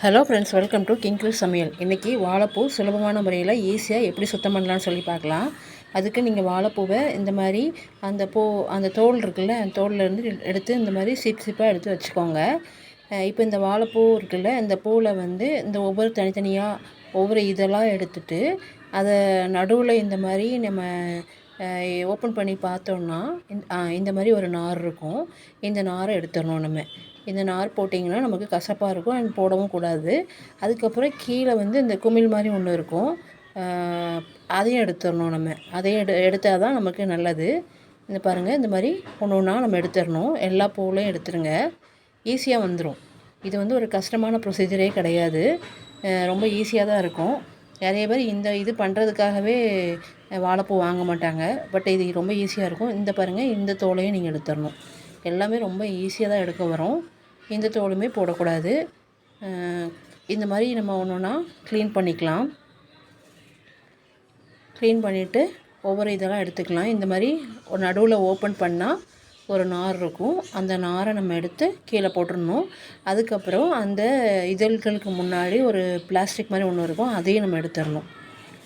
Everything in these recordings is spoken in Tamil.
ஹலோ ஃப்ரெண்ட்ஸ், வெல்கம் டு கிங்க்ரு சமையல். இன்றைக்கி வாழைப்பூ சுலபமான முறையில் ஈஸியாக எப்படி சுத்தம் பண்ணலான்னு சொல்லி பார்க்கலாம். அதுக்கு நீங்கள் வாழைப்பூவை இந்த மாதிரி அந்த தோல் இருக்குல்ல, அந்த தோல்லேருந்து எடுத்து இந்த மாதிரி சிப்பாக எடுத்து வச்சுக்கோங்க. இப்போ இந்த வாழைப்பூ இருக்குல்ல, இந்த பூவில் இந்த ஒவ்வொரு தனித்தனியாக ஒவ்வொரு இதெல்லாம் எடுத்துட்டு அதை நடுவில் இந்த மாதிரி நம்ம ஓப்பன் பண்ணி பார்த்தோன்னா இந்த மாதிரி ஒரு நார் இருக்கும். இந்த நாரை எடுத்துடணும். இந்த நார் போட்டிங்கன்னா நமக்கு கசப்பாக இருக்கும் அண்ட் போடவும் கூடாது. அதுக்கப்புறம் கீழே இந்த குமிழ் மாதிரி ஒன்று இருக்கும், அதையும் எடுத்துடணும். அதையும் எடுத்தால் தான் நமக்கு நல்லது. இந்த பாருங்கள், இந்த மாதிரி ஒன்று ஒன்றா நம்ம எடுத்துடணும். எல்லா பூலையும் எடுத்துருங்க, ஈஸியாக வந்துடும். இது ஒரு கஷ்டமான ப்ரொசீஜரே கிடையாது, ரொம்ப ஈஸியாக தான் இருக்கும். நிறைய பேர் இது பண்ணுறதுக்காகவே வாழைப்பூ வாங்க மாட்டாங்க. பட் இது ரொம்ப ஈஸியாக இருக்கும். இந்த பாருங்கள், இந்த தோலையும் நீங்கள் எடுத்துடணும். எல்லாமே ரொம்ப ஈஸியாக தான் எடுக்க வரும். இந்த தோலுமே போடக்கூடாது. இந்த மாதிரி நம்ம ஒன்று ஒன்றா க்ளீன் பண்ணிக்கலாம். க்ளீன் பண்ணிவிட்டு ஒவ்வொரு இதெல்லாம் எடுத்துக்கலாம். இந்த மாதிரி ஒரு நடுவில் ஓப்பன் பண்ணால் ஒரு நார் இருக்கும். அந்த நாரை நம்ம எடுத்து கீழே போட்டுடணும். அதுக்கப்புறம் அந்த இதழ்களுக்கு முன்னாடி ஒரு பிளாஸ்டிக் மாதிரி ஒன்று இருக்கும், அதையும் நம்ம எடுத்துடணும்.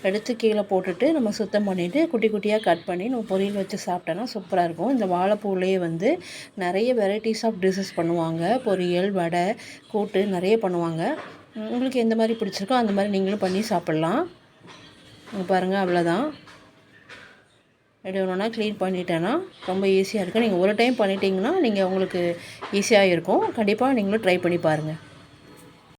எடுத்து கீழே போட்டுட்டு நம்ம சுத்தம் பண்ணிவிட்டு குட்டி குட்டியாக கட் பண்ணி நம்ம பொரியல் வச்சு சாப்பிட்டோன்னா சூப்பராக இருக்கும். இந்த வாழைப்பூலேயே நிறைய வெரைட்டிஸ் ஆஃப் டிஷ்ஷஸ் பண்ணுவாங்க. பொரியல், வடை, கூட்டு நிறைய பண்ணுவாங்க. உங்களுக்கு எந்த மாதிரி பிடிச்சிருக்கோ அந்த மாதிரி நீங்களும் பண்ணி சாப்பிட்லாம். பாருங்கள், அவ்வளோதான். ரெடி ஒன்றுனா க்ளீன் பண்ணிட்டேன்னா ரொம்ப ஈஸியாக இருக்கும். நீங்கள் ஒரு டைம் பண்ணிட்டீங்கன்னா உங்களுக்கு ஈஸியாக இருக்கும். கண்டிப்பாக நீங்களும் ட்ரை பண்ணி பாருங்கள்.